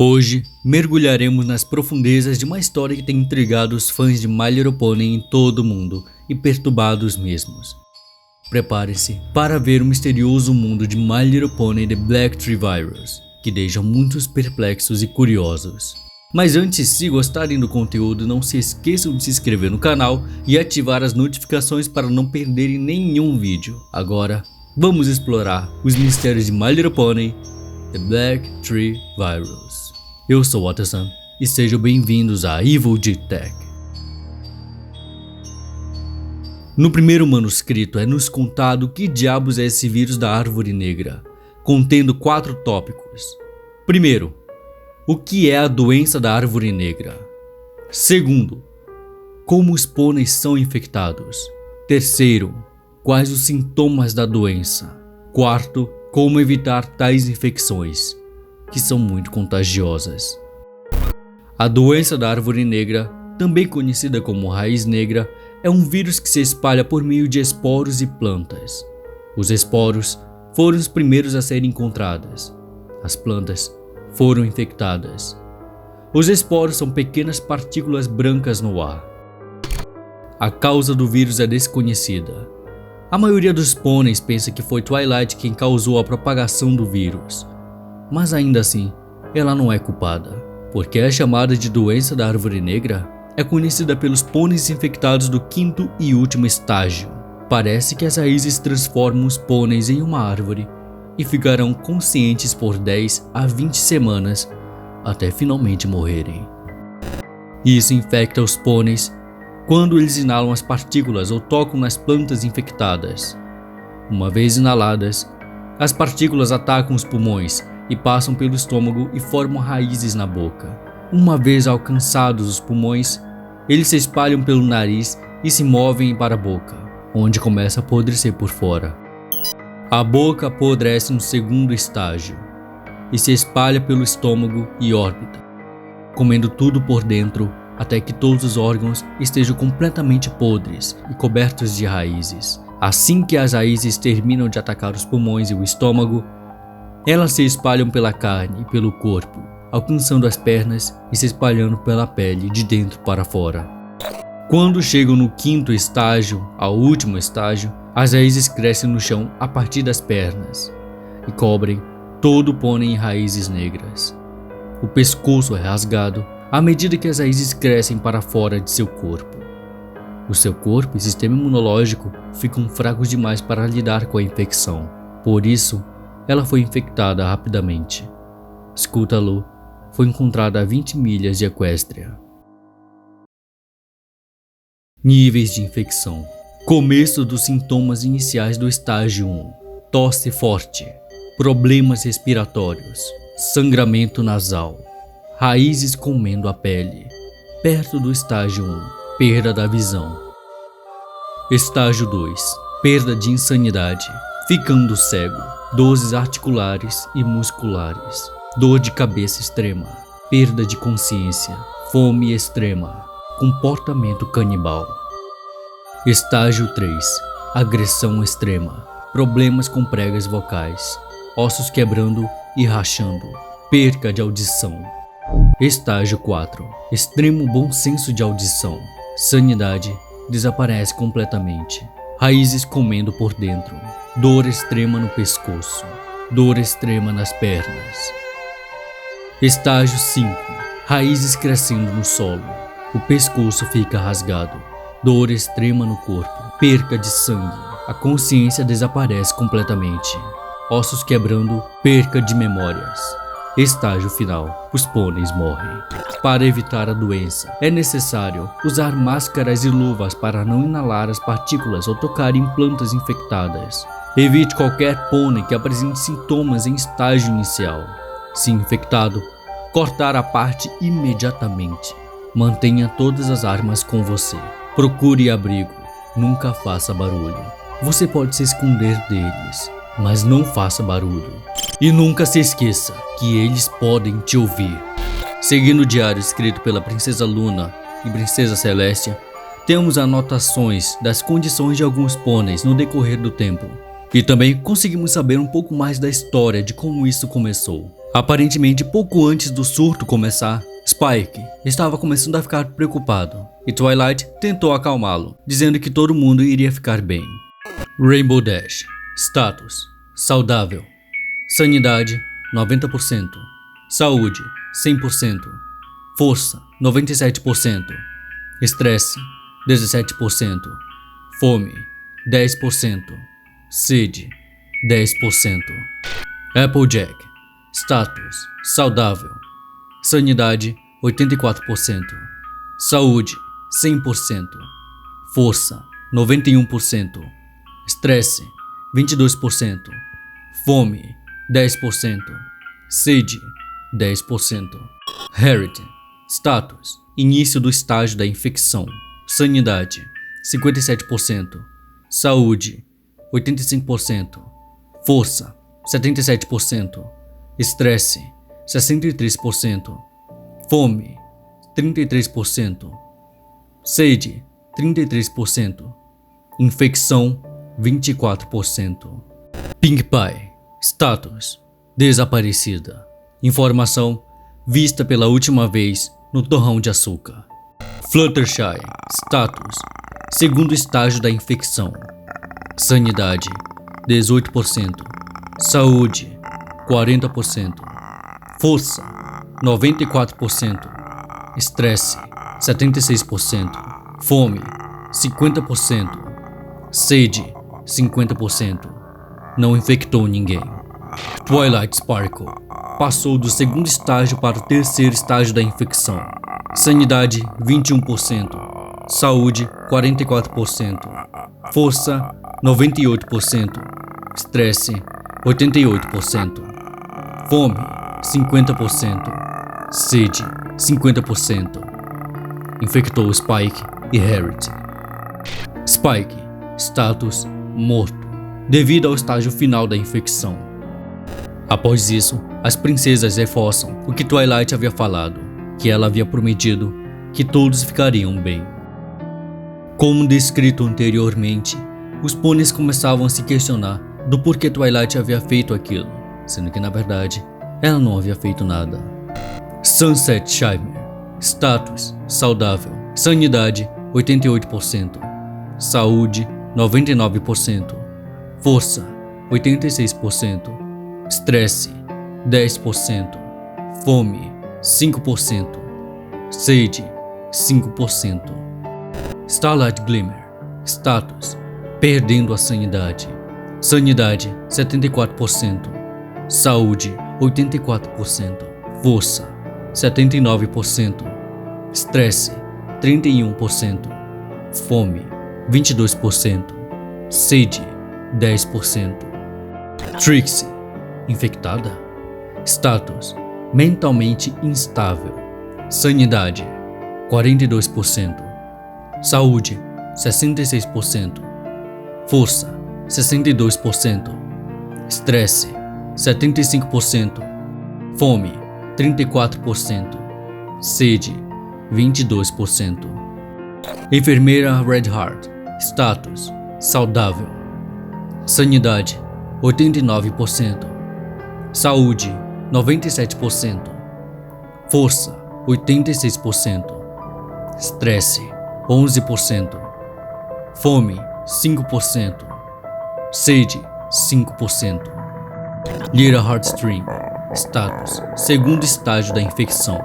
Hoje, mergulharemos nas profundezas de uma história que tem intrigado os fãs de My Little Pony em todo o mundo e perturbado os mesmos. Prepare-se para ver o misterioso mundo de My Little Pony The Black Tree Virus, que deixa muitos perplexos e curiosos. Mas antes, se gostarem do conteúdo, não se esqueçam de se inscrever no canal e ativar as notificações para não perderem nenhum vídeo. Agora, vamos explorar os mistérios de My Little Pony The Black Tree Virus. Eu sou Watasan e sejam bem-vindos a Evil Tech. No primeiro manuscrito é nos contado que diabos é esse vírus da árvore negra, contendo 4 tópicos. Primeiro, o que é a doença da árvore negra? Segundo, como os pôneis são infectados? Terceiro, quais os sintomas da doença? Quarto, como evitar tais infecções, que são muito contagiosas. A doença da árvore negra, também conhecida como raiz negra, é um vírus que se espalha por meio de esporos e plantas. Os esporos foram os primeiros a serem encontrados. As plantas foram infectadas. Os esporos são pequenas partículas brancas no ar. A causa do vírus é desconhecida. A maioria dos pôneis pensa que foi Twilight quem causou a propagação do vírus. Mas ainda assim, ela não é culpada, porque a chamada de doença da árvore negra é conhecida pelos pôneis infectados do 5º e último estágio. Parece que as raízes transformam os pôneis em uma árvore e ficarão conscientes por 10 a 20 semanas até finalmente morrerem. Isso infecta os pôneis quando eles inalam as partículas ou tocam nas plantas infectadas. Uma vez inaladas, as partículas atacam os pulmões e passam pelo estômago e formam raízes na boca. Uma vez alcançados os pulmões, eles se espalham pelo nariz e se movem para a boca, onde começa a apodrecer por fora. A boca apodrece no 2º estágio e se espalha pelo estômago e órbita, comendo tudo por dentro até que todos os órgãos estejam completamente podres e cobertos de raízes. Assim que as raízes terminam de atacar os pulmões e o estômago, elas se espalham pela carne e pelo corpo, alcançando as pernas e se espalhando pela pele de dentro para fora. Quando chegam no 5º estágio, ao último estágio, as raízes crescem no chão a partir das pernas e cobrem todo o pônei em raízes negras. O pescoço é rasgado à medida que as raízes crescem para fora de seu corpo. O seu corpo e sistema imunológico ficam fracos demais para lidar com a infecção. Por isso, ela foi infectada rapidamente. Scutalo foi encontrada a 20 milhas de Equestria. Níveis de infecção. Começo dos sintomas iniciais do estágio 1. Tosse forte, problemas respiratórios, sangramento nasal, raízes comendo a pele. Perto do estágio 1, perda da visão. Estágio 2, perda de insanidade, ficando cego, dores articulares e musculares, dor de cabeça extrema, perda de consciência, fome extrema, comportamento canibal. Estágio 3, agressão extrema, problemas com pregas vocais, ossos quebrando e rachando, perca de audição. Estágio 4, extremo bom senso de audição, sanidade desaparece completamente, raízes comendo por dentro, dor extrema no pescoço, dor extrema nas pernas. Estágio 5, raízes crescendo no solo, o pescoço fica rasgado, dor extrema no corpo, perca de sangue, a consciência desaparece completamente, ossos quebrando, perca de memórias. Estágio final, os pôneis morrem. Para evitar a doença, é necessário usar máscaras e luvas para não inalar as partículas ou tocar em plantas infectadas. Evite qualquer pônei que apresente sintomas em estágio inicial. Se infectado, cortar a parte imediatamente. Mantenha todas as armas com você. Procure abrigo, nunca faça barulho. Você pode se esconder deles, mas não faça barulho. E nunca se esqueça que eles podem te ouvir. Seguindo o diário escrito pela Princesa Luna e Princesa Celestia, temos anotações das condições de alguns pôneis no decorrer do tempo. E também conseguimos saber um pouco mais da história de como isso começou. Aparentemente, pouco antes do surto começar, Spike estava começando a ficar preocupado e Twilight tentou acalmá-lo, dizendo que todo mundo iria ficar bem. Rainbow Dash. Status: saudável. Sanidade: 90%. Saúde: 100%. Força: 97%. Estresse: 17%. Fome: 10%. Sede: 10%. Applejack. Status: saudável. Sanidade: 84%. Saúde: 100%. Força: 91%. Estresse: 22%. Fome: 10%. Sede: 10%. Harriet. Status: início do estágio da infecção. Sanidade: 57%. Saúde: 85%. Força: 77%. Estresse: 63%. Fome: 33%. Sede: 33%. Infecção: 24%. Pink Pie. Status: desaparecida. Informação: vista pela última vez no torrão de açúcar. Fluttershy. Status: segundo estágio da infecção. Sanidade: 18%. Saúde: 40%. Força: 94%. Estresse: 76%. Fome: 50%. Sede: 50%. Não infectou ninguém. Twilight Sparkle passou do segundo estágio para o terceiro estágio da infecção. Sanidade: 21%. Saúde: 44%. Força: 98%. Estresse: 88%. Fome: 50%. Sede: 50%. Infectou Spike e Harriet. Spike. Status: morto, devido ao estágio final da infecção. Após isso, as princesas reforçam o que Twilight havia falado, que ela havia prometido que todos ficariam bem. Como descrito anteriormente, os pôneis começavam a se questionar do porquê Twilight havia feito aquilo, sendo que na verdade ela não havia feito nada. Sunset Shimmer. Status: saudável. Sanidade: 88%. Saúde: 99%. Força: 86%. Estresse: 10%. Fome: 5%. Sede: 5%. Starlight Glimmer. Status: perdendo a sanidade. Sanidade: 74%. Saúde: 84%. Força: 79%. Estresse: 31%. Fome: 22%. Sede: 10%. Trixie. Infectada. Status: mentalmente instável. Sanidade: 42%. Saúde: 66%. Força: 62%. Estresse: 75%. Fome: 34%. Sede: 22%. Enfermeira Redheart. Status: saudável. Sanidade: 89%. Saúde: 97%. Força: 86%. Estresse: 11%. Fome: 5%. Sede: 5%. Lyra Heartstring. Status: segundo estágio da infecção.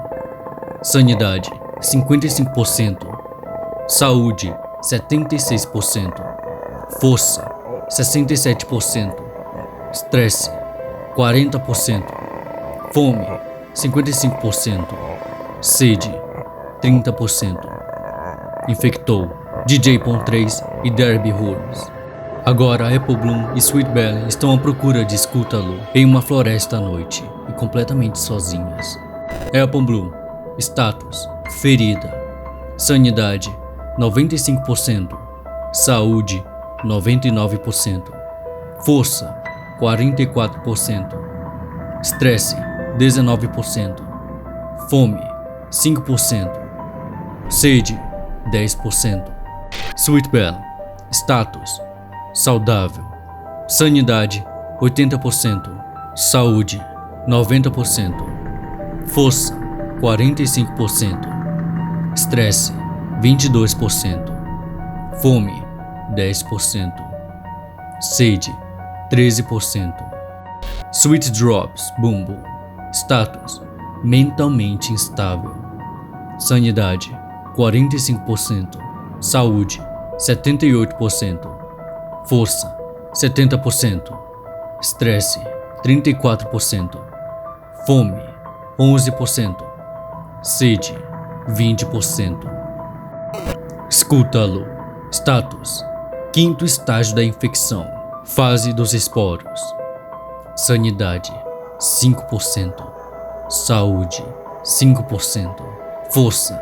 Sanidade: 55%. Saúde: 76%. Força: 67%. Estresse: 40%. Fome: 55%. Sede: 30%. Infectou DJ Pon-3 e Derby Horns. Agora Apple Bloom e Sweet Belle estão à procura de Scutalo em uma floresta à noite e completamente sozinhas. Apple Bloom. Status: ferida. Sanidade: 95%. Saúde: 99%. Força: 44%. Estresse: 19%. Fome: 5%. Sede: 10%. Sweet Belle. Status: saudável. Sanidade: 80%. Saúde: 90%. Força, 45%. Estresse, 22%. Fome, 10%. Sede, 13%. Sweet Drops, Bumbo. Status, mentalmente instável. Sanidade, 45%. Saúde, 78%. Força, 70%. Estresse, 34%. Fome, 11%. Sede, 20%. Escútalo. Status, quinto estágio da infecção. Fase dos esporos. Sanidade, 5%. Saúde, 5%. Força,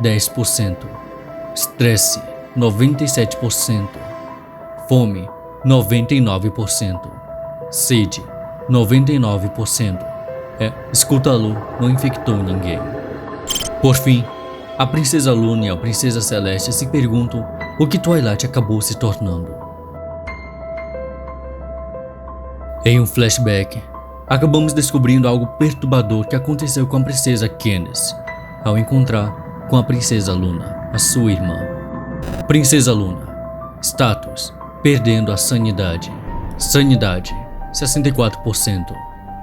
10%. Estresse, 97%. Fome, 99%. Sede, 99%. Escútalo não infectou ninguém. Por fim, a Princesa Luna e a Princesa Celeste se perguntam o que Twilight acabou se tornando. Em um flashback, acabamos descobrindo algo perturbador que aconteceu com a Princesa Candace ao encontrar com a Princesa Luna, a sua irmã. Princesa Luna. Status, perdendo a sanidade. Sanidade, 64%.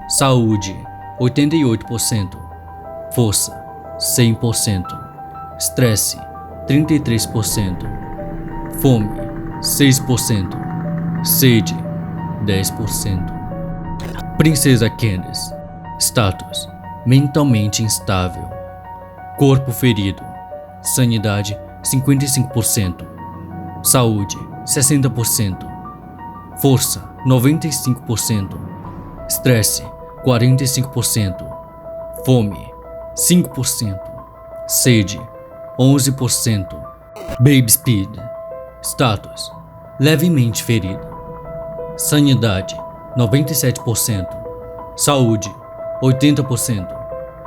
Saúde, 88%. Força, 100%. Estresse, 33%. Fome, 6%. Sede, 10%. Princesa Candace. Status, mentalmente instável. Corpo ferido. Sanidade, 55%. Saúde, 60%. Força, 95%. Estresse, 45%. Fome, 5%. Sede, 11%. Baby Speed. Status, levemente ferido. Sanidade, 97%. Saúde, 80%.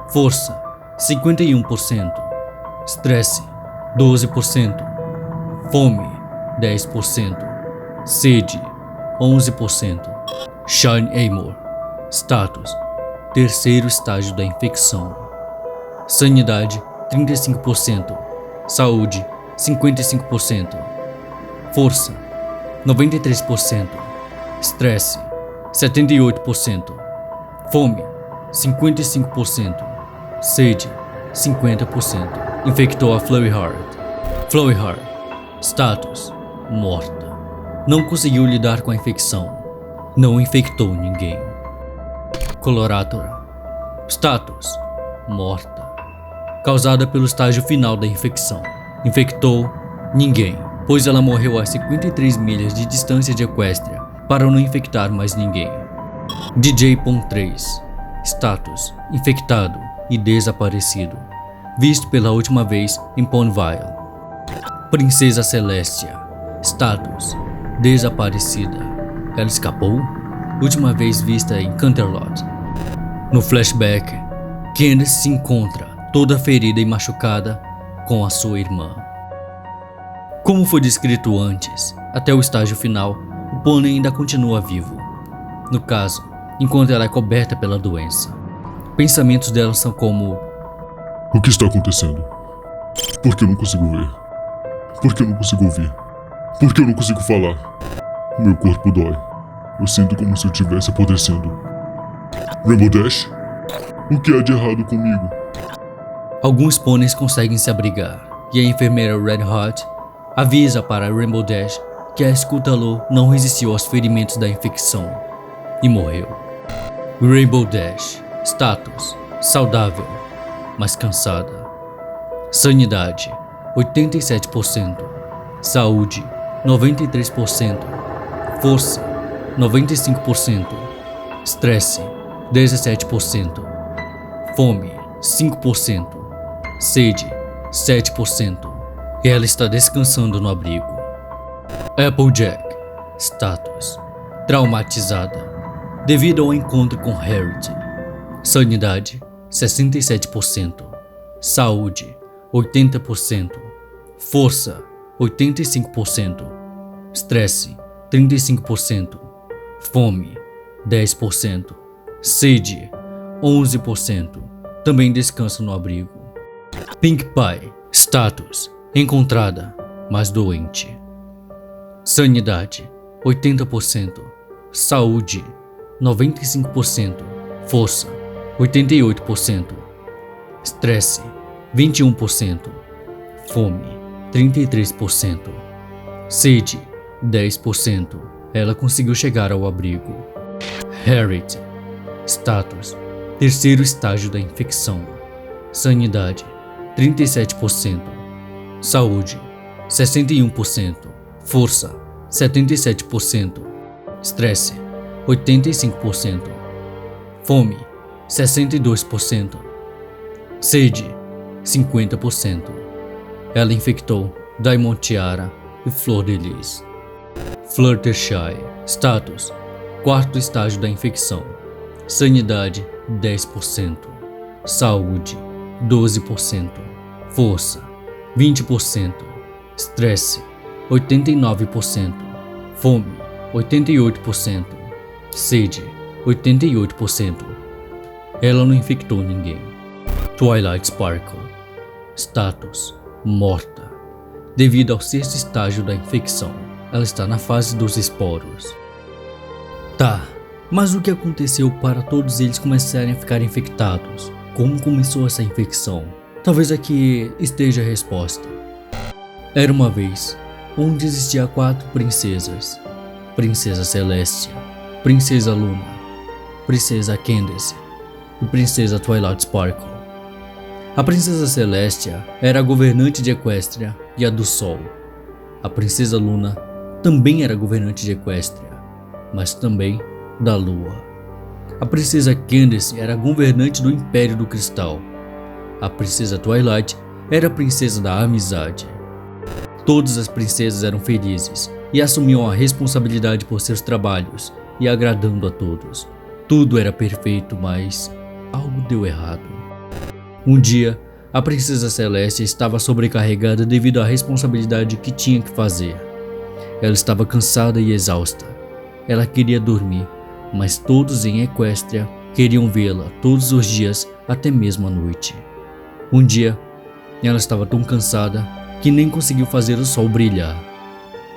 Força, 51%. Estresse, 12%. Fome, 10%. Sede, 11%. Shine Amor. Status, terceiro estágio da infecção. Sanidade, 35%. Saúde, 55%. Força, 93%. Estresse, 78%. Fome, 55%. Sede, 50%. Infectou a Flurry Heart. Flurry Heart. Status, morta. Não conseguiu lidar com a infecção. Não infectou ninguém. Coloratura. Status, morta. Causada pelo estágio final da infecção. Infectou ninguém, pois ela morreu a 53 milhas de distância de Equestria para não infectar mais ninguém. DJ.3. Status, infectado e desaparecido. Visto pela última vez em Ponyville. Princesa Celestia. Status, desaparecida. Ela escapou? Última vez vista em Canterlot. No flashback, Candace se encontra toda ferida e machucada com a sua irmã. Como foi descrito antes, até o estágio final, o pônei ainda continua vivo. No caso, enquanto ela é coberta pela doença. Pensamentos dela são como: o que está acontecendo? Por que eu não consigo ver? Por que eu não consigo ouvir? Por que eu não consigo falar? Meu corpo dói. Eu sinto como se eu estivesse apodrecendo. Rainbow Dash? O que há de errado comigo? Alguns pôneis conseguem se abrigar, e a enfermeira Red Hot avisa para Rainbow Dash que a Scutalo não resistiu aos ferimentos da infecção e morreu. Rainbow Dash. Status, saudável, mas cansada. Sanidade, 87%. Saúde, 93%. Força, 95%. Estresse, 17%. Fome, 5%. Sede, 7%. Ela está descansando no abrigo. Applejack. Status, traumatizada devido ao encontro com Harriet. Sanidade, 67%. Saúde, 80%. Força, 85%. Estresse, 35%. Fome, 10%. Sede, 11%, também descansa no abrigo. Pink Pie, status, encontrada, mas doente. Sanidade, 80%. Saúde, 95%. Força, 88%. Estresse, 21%. Fome, 33%. Sede, 10%. Ela conseguiu chegar ao abrigo. Harriet, status, terceiro estágio da infecção. Sanidade, 37%. Saúde, 61%. Força, 77%. Estresse, 85%. Fome, 62%. Sede, 50%. Ela infectou Diamond Tiara e Flor de Lis. Fluttershy, status, quarto estágio da infecção. Sanidade, 10%. Saúde, 12%. Força, 20%. Estresse, 89%. Fome, 88%. Sede, 88%. Ela não infectou ninguém. Twilight Sparkle, status, morta. Devido ao sexto estágio da infecção, ela está na fase dos esporos. Tá, mas o que aconteceu para todos eles começarem a ficar infectados? Como começou essa infecção? Talvez aqui esteja a resposta. Era uma vez onde existia 4 princesas: Princesa Celestia, Princesa Luna, Princesa Candace e Princesa Twilight Sparkle. A Princesa Celestia era a governante de Equestria e a do Sol. A Princesa Luna também era governante de Equestria, mas também da Lua. A Princesa Candace era governante do Império do Cristal. A Princesa Twilight era a princesa da amizade. Todas as princesas eram felizes e assumiam a responsabilidade por seus trabalhos e agradando a todos. Tudo era perfeito, mas algo deu errado. Um dia, a Princesa Celeste estava sobrecarregada devido à responsabilidade que tinha que fazer. Ela estava cansada e exausta. Ela queria dormir, mas todos em Equestria queriam vê-la todos os dias, até mesmo à noite. Um dia, ela estava tão cansada que nem conseguiu fazer o sol brilhar.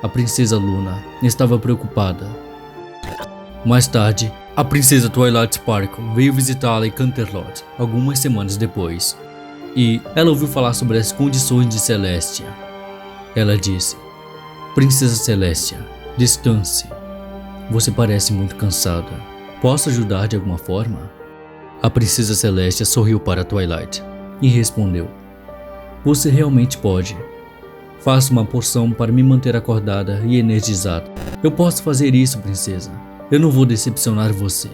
A Princesa Luna estava preocupada. Mais tarde, a Princesa Twilight Sparkle veio visitá-la em Canterlot algumas semanas depois, e ela ouviu falar sobre as condições de Celestia. Ela disse: Princesa Celestia, descanse. Você parece muito cansada. Posso ajudar de alguma forma? A Princesa Celestia sorriu para Twilight e respondeu: Você realmente pode. Faça uma poção para me manter acordada e energizada. Eu posso fazer isso, princesa. Eu não vou decepcionar você.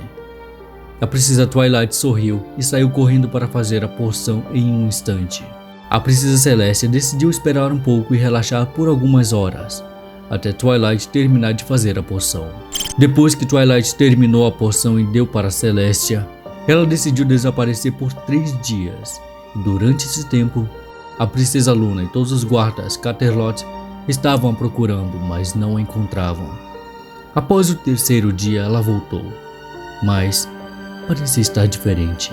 A princesa Twilight sorriu e saiu correndo para fazer a poção em um instante. A princesa Celestia decidiu esperar um pouco e relaxar por algumas horas, até Twilight terminar de fazer a poção. Depois que Twilight terminou a poção e deu para Celestia, ela decidiu desaparecer por 3 dias. Durante esse tempo, a Princesa Luna e todos os guardas Canterlot estavam a procurando, mas não a encontravam. Após o 3º dia, ela voltou, mas parecia estar diferente.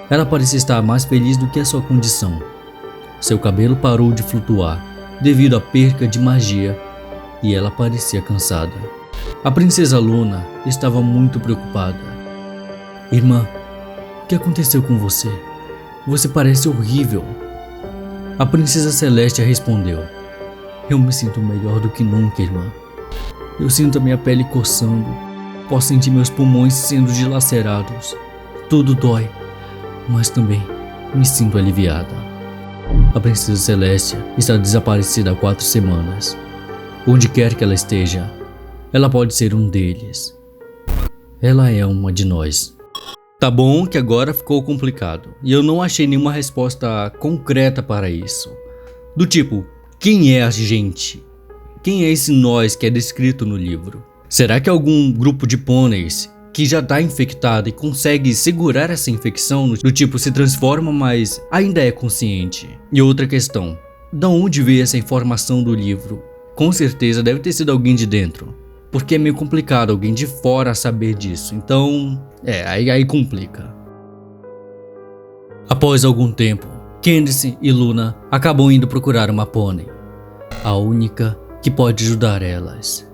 Ela parecia estar mais feliz do que a sua condição. Seu cabelo parou de flutuar devido à perca de magia e ela parecia cansada. A Princesa Luna estava muito preocupada. Irmã, o que aconteceu com você? Você parece horrível. A Princesa Celestia respondeu: Eu me sinto melhor do que nunca, irmã. Eu sinto a minha pele coçando. Posso sentir meus pulmões sendo dilacerados. Tudo dói, mas também me sinto aliviada. A Princesa Celestia está desaparecida há 4 semanas. Onde quer que ela esteja, ela pode ser um deles. Ela é uma de nós. Tá bom que agora ficou complicado e eu não achei nenhuma resposta concreta para isso. Do tipo, quem é a gente? Quem é esse nós que é descrito no livro? Será que é algum grupo de pôneis que já está infectado e consegue segurar essa infecção, do tipo se transforma mas ainda é consciente? E outra questão, da onde veio essa informação do livro? Com certeza deve ter sido alguém de dentro, porque é meio complicado alguém de fora saber disso, então aí complica. Após algum tempo, Candace e Luna acabam indo procurar uma pônei, a única que pode ajudar elas.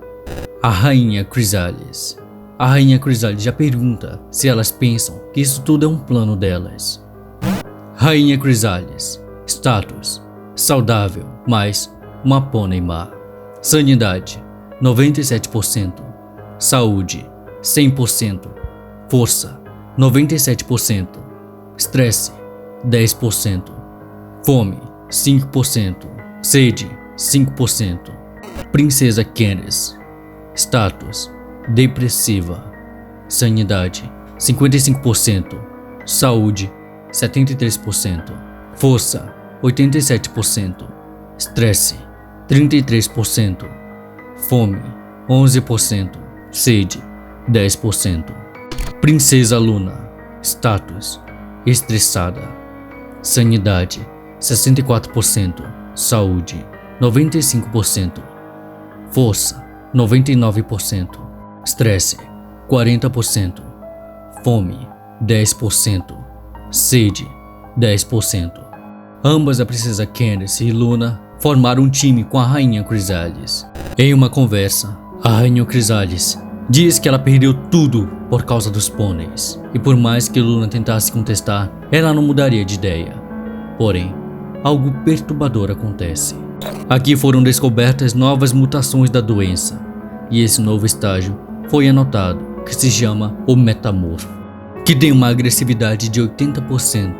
A Rainha Chrysalis. A Rainha Chrysalis já pergunta se elas pensam que isso tudo é um plano delas. Rainha Chrysalis. Status: saudável, mas uma pônei má. Sanidade: 97%. Saúde: 100%. Força: 97%. Estresse: 10%. Fome: 5%. Sede: 5%. Princesa Candace. Status: depressiva. Sanidade: 55%. Saúde: 73%. Força: 87%. Estresse: 33%. Fome: 11%. Sede: 10%. Princesa Luna. Status: estressada. Sanidade: 64%. Saúde: 95%. Força: 99%. Estresse: 40%. Fome: 10%. Sede: 10%. Ambas, a princesa Candace e Luna, formaram um time com a Rainha Chrysalis. Em uma conversa, a Rainha Chrysalis diz que ela perdeu tudo por causa dos pôneis, e por mais que Luna tentasse contestar, ela não mudaria de ideia. Porém, algo perturbador acontece. Aqui foram descobertas novas mutações da doença, e esse novo estágio foi anotado, que se chama o metamorfo, que tem uma agressividade de 80%,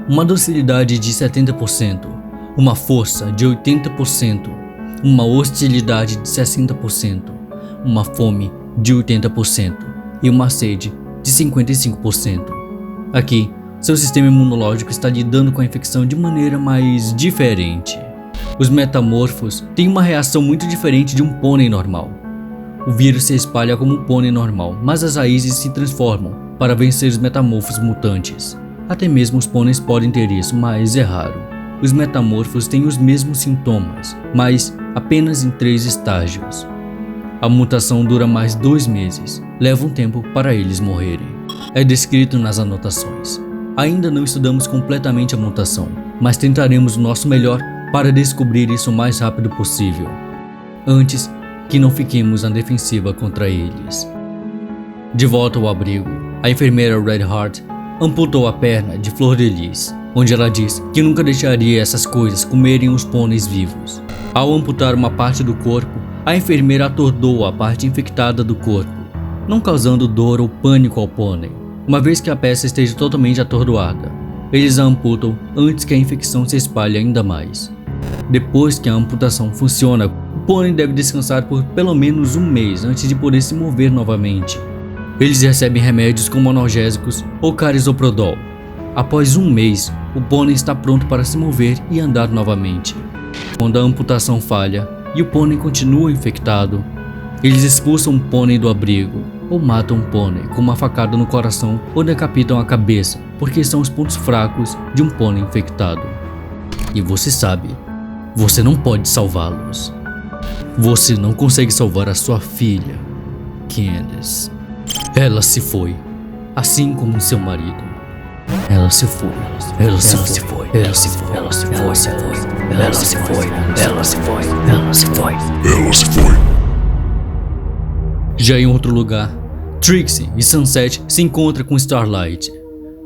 uma docilidade de 70%, uma força de 80%, uma hostilidade de 60%, uma fome de 80% e uma sede de 55%. Aqui, seu sistema imunológico está lidando com a infecção de maneira mais diferente. Os metamorfos têm uma reação muito diferente de um pônei normal. O vírus se espalha como um pônei normal, mas as raízes se transformam para vencer os metamorfos mutantes. Até mesmo os pôneis podem ter isso, mas é raro. Os metamorfos têm os mesmos sintomas, mas apenas em 3 estágios. A mutação dura mais 2 meses, leva um tempo para eles morrerem. É descrito nas anotações. Ainda não estudamos completamente a mutação, mas tentaremos o nosso melhor para descobrir isso o mais rápido possível, antes que não fiquemos na defensiva contra eles. De volta ao abrigo, a enfermeira Red Heart amputou a perna de Flor de Lis, onde ela diz que nunca deixaria essas coisas comerem os pôneis vivos. Ao amputar uma parte do corpo, a enfermeira atordoou a parte infectada do corpo, não causando dor ou pânico ao pônei, uma vez que a peça esteja totalmente atordoada. Eles a amputam antes que a infecção se espalhe ainda mais. Depois que a amputação funciona, o pônei deve descansar por pelo menos 1 mês antes de poder se mover novamente. Eles recebem remédios como analgésicos ou carisoprodol. Após 1 mês, o pônei está pronto para se mover e andar novamente. Quando a amputação falha e o pônei continua infectado, eles expulsam o pônei do abrigo ou matam o pônei com uma facada no coração ou decapitam a cabeça, porque são os pontos fracos de um pônei infectado. E você sabe, você não pode salvá-los. Você não consegue salvar a sua filha, Candace. Ela se foi, assim como seu marido. Ela se foi, ela se foi, ela se foi, ela se foi, ela se foi, ela se foi, ela se foi, ela se foi, Ela se foi. Já em outro lugar, Trixie e Sunset se encontram com Starlight,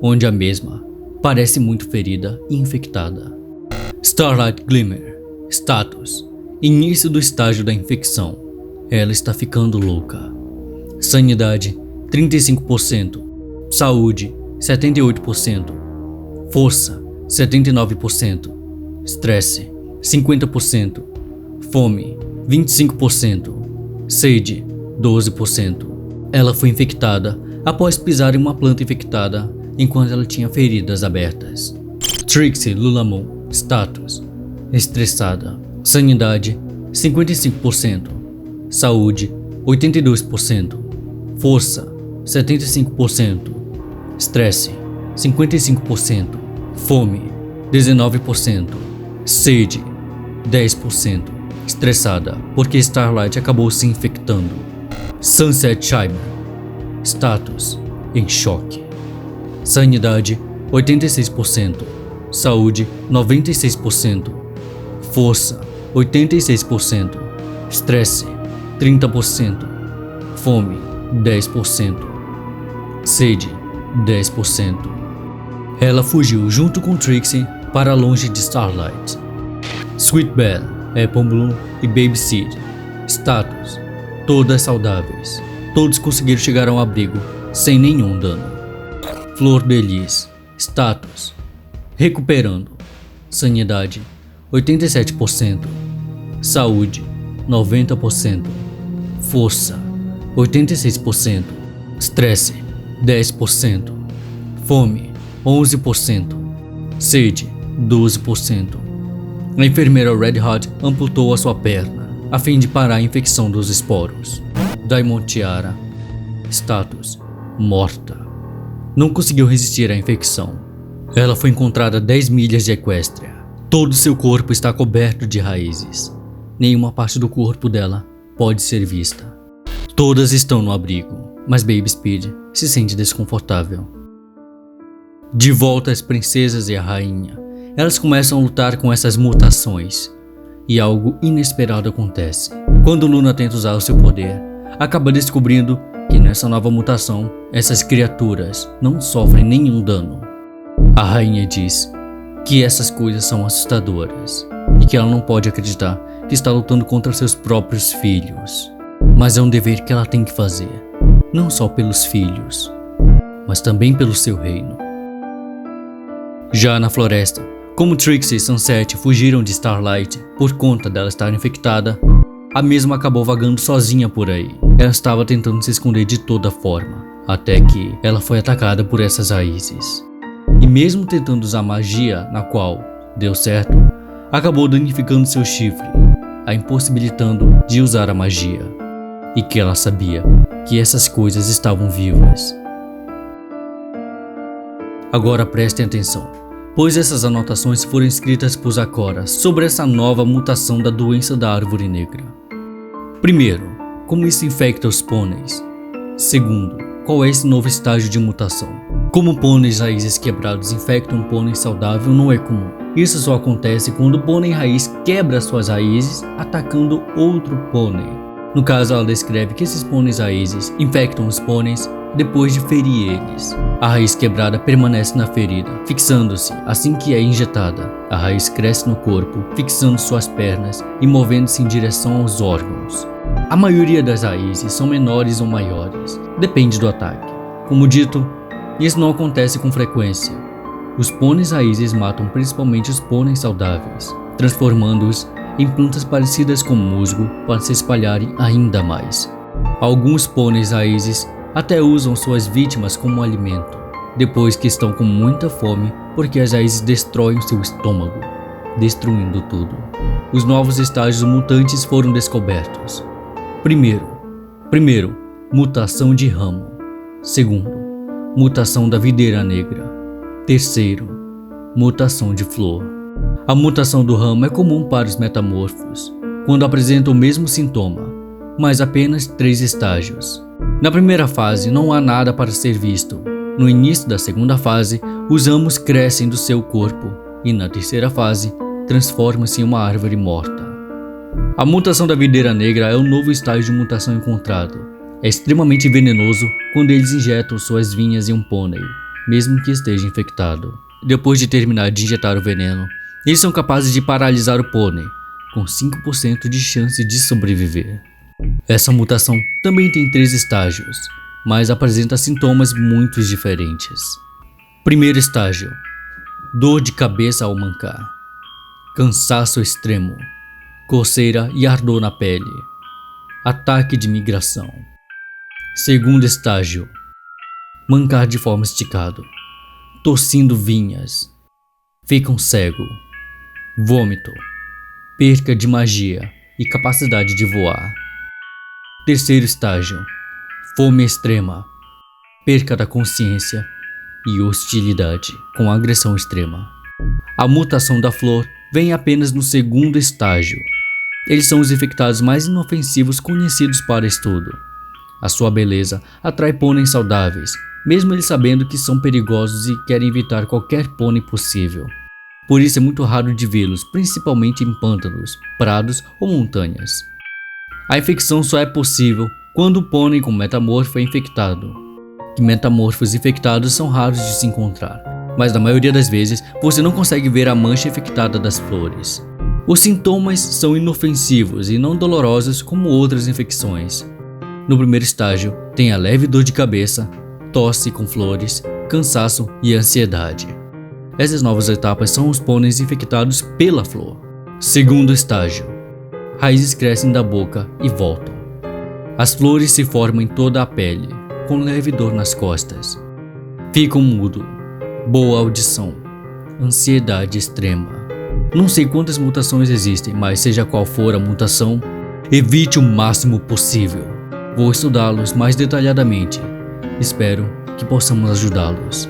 onde a mesma parece muito ferida e infectada. Starlight Glimmer. Status: início do estágio da infecção. Ela está ficando louca. Sanidade: 35%. Saúde: 78%. Força: 79%. Estresse: 50%. Fome: 25%. Sede: 12%. Ela foi infectada após pisar em uma planta infectada enquanto ela tinha feridas abertas. Trixie Lulamon. Status: estressada. Sanidade: 55%. Saúde: 82%. Força: 75%. Estresse: 55%. Fome: 19%. Sede: 10%. Estressada porque Starlight acabou se infectando. Sunset Chimer. Status: em choque. Sanidade: 86%. Saúde, 96%. Força, 86%. Estresse, 30%. Fome, 10%. Sede, 10%. Ela fugiu junto com Trixie para longe de Starlight. Sweet Belle, Apple Bloom e Baby Seed. Status: todas saudáveis. Todos conseguiram chegar ao abrigo sem nenhum dano. Flor de Lis. Status: recuperando. Sanidade: 87%. Saúde: 90%. Força: 86%. Estresse: 10%. Fome: 11%. Sede: 12%. A enfermeira Red Hot amputou a sua perna, a fim de parar a infecção dos esporos. Diamond Tiara. Status: morta. Não conseguiu resistir à infecção. Ela foi encontrada a 10 milhas de Equestria. Todo seu corpo está coberto de raízes. Nenhuma parte do corpo dela pode ser vista. Todas estão no abrigo, mas Baby Speed se sente desconfortável. De volta às princesas e a rainha, elas começam a lutar com essas mutações. E algo inesperado acontece. Quando Luna tenta usar o seu poder, acaba descobrindo que nessa nova mutação, essas criaturas não sofrem nenhum dano. A rainha diz que essas coisas são assustadoras e que ela não pode acreditar que está lutando contra seus próprios filhos. Mas é um dever que ela tem que fazer, não só pelos filhos, mas também pelo seu reino. Já na floresta, como Trixie e Sunset fugiram de Starlight por conta dela estar infectada, a mesma acabou vagando sozinha por aí. Ela estava tentando se esconder de toda forma, até que ela foi atacada por essas raízes. E mesmo tentando usar magia, na qual deu certo, acabou danificando seu chifre, a impossibilitando de usar a magia. E que ela sabia que essas coisas estavam vivas. Agora prestem atenção, pois essas anotações foram escritas por Zecora sobre essa nova mutação da doença da árvore negra. Primeiro, como isso infecta os pôneis. Segundo, qual é esse novo estágio de mutação. Como pôneis raízes quebrados infectam um pônei saudável não é comum. Isso só acontece quando o pônei raiz quebra suas raízes atacando outro pônei. No caso, ela descreve que esses pôneis raízes infectam os pôneis depois de ferir eles. A raiz quebrada permanece na ferida, fixando-se assim que é injetada. A raiz cresce no corpo, fixando suas pernas e movendo-se em direção aos órgãos. A maioria das raízes são menores ou maiores, depende do ataque. Como dito, isso não acontece com frequência. Os pôneis raízes matam principalmente os pôneis saudáveis, transformando-os em plantas parecidas com musgo para se espalharem ainda mais. Alguns pôneis raízes até usam suas vítimas como alimento, depois que estão com muita fome, porque as raízes destroem seu estômago, destruindo tudo. Os novos estágios mutantes foram descobertos. Primeiro, mutação de ramo. Segundo, mutação da videira negra. Terceiro, mutação de flor. A mutação do ramo é comum para os metamorfos, quando apresentam o mesmo sintoma, mas apenas 3 estágios. Na primeira fase não há nada para ser visto. No início da segunda fase, os ramos crescem do seu corpo e na terceira fase, transformam-se em uma árvore morta. A mutação da videira negra é o novo estágio de mutação encontrado. É extremamente venenoso quando eles injetam suas vinhas em um pônei, mesmo que esteja infectado. Depois de terminar de injetar o veneno, eles são capazes de paralisar o pônei, com 5% de chance de sobreviver. Essa mutação também tem 3 estágios, mas apresenta sintomas muito diferentes. Primeiro estágio: dor de cabeça ao mancar, cansaço extremo, coceira e ardor na pele, ataque de migração. Segundo estágio: mancar de forma esticado, tossindo vinhas, ficam cego, vômito, perca de magia e capacidade de voar. Terceiro estágio: fome extrema, perca da consciência e hostilidade com agressão extrema. A mutação da flor vem apenas no segundo estágio. Eles são os infectados mais inofensivos conhecidos para estudo. A sua beleza atrai pôneis saudáveis, mesmo eles sabendo que são perigosos e querem evitar qualquer pônei possível. Por isso é muito raro de vê-los, principalmente em pântanos, prados ou montanhas. A infecção só é possível quando o pônei com metamorfo é infectado. Que metamorfos infectados são raros de se encontrar, mas na maioria das vezes você não consegue ver a mancha infectada das flores. Os sintomas são inofensivos e não dolorosos como outras infecções. No primeiro estágio, tem a leve dor de cabeça, tosse com flores, cansaço e ansiedade. Essas novas etapas são os pôneis infectados pela flor. Segundo estágio, raízes crescem da boca e voltam. As flores se formam em toda a pele, com leve dor nas costas. Ficam mudo, boa audição, ansiedade extrema. Não sei quantas mutações existem, mas seja qual for a mutação, evite o máximo possível. Vou estudá-los mais detalhadamente. Espero que possamos ajudá-los.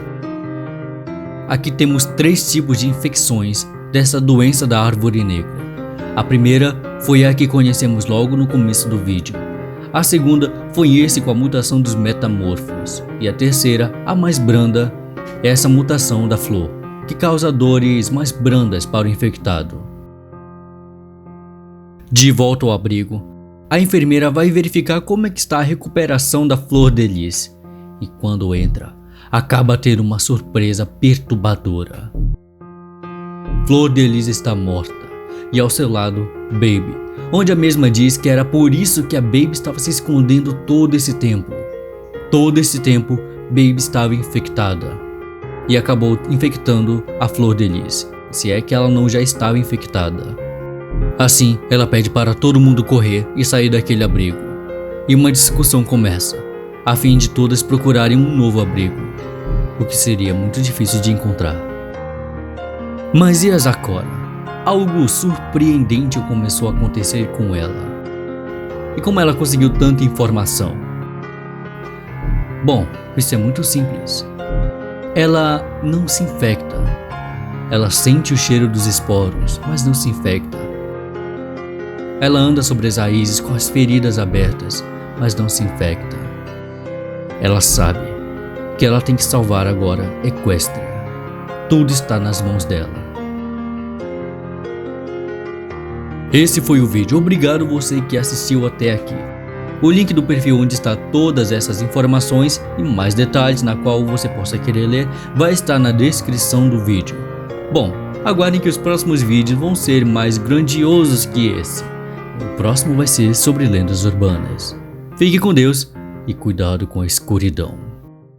Aqui temos 3 tipos de infecções dessa doença da árvore negra. A primeira foi a que conhecemos logo no começo do vídeo. A segunda foi esse com a mutação dos metamorfos. E a terceira, a mais branda, é essa mutação da flor, que causa dores mais brandas para o infectado. De volta ao abrigo, a enfermeira vai verificar como é que está a recuperação da flor de lis. E quando entra, acaba tendo uma surpresa perturbadora. Flor de lis está morta, e ao seu lado, Baby, onde a mesma diz que era por isso que a Baby estava se escondendo todo esse tempo. Todo esse tempo, Baby estava infectada, e acabou infectando a Flor de lis, se é que ela não já estava infectada. Assim, ela pede para todo mundo correr e sair daquele abrigo, e uma discussão começa, a fim de todas procurarem um novo abrigo, o que seria muito difícil de encontrar. Mas e a Zecora? Algo surpreendente começou a acontecer com ela. E como ela conseguiu tanta informação? Bom, isso é muito simples. Ela não se infecta. Ela sente o cheiro dos esporos, mas não se infecta. Ela anda sobre as raízes com as feridas abertas, mas não se infecta. Ela sabe que ela tem que salvar agora Equestria. Tudo está nas mãos dela. Esse foi o vídeo, obrigado você que assistiu até aqui. O link do perfil onde está todas essas informações e mais detalhes na qual você possa querer ler vai estar na descrição do vídeo. Bom, aguardem que os próximos vídeos vão ser mais grandiosos que esse. O próximo vai ser sobre lendas urbanas. Fique com Deus e cuidado com a escuridão.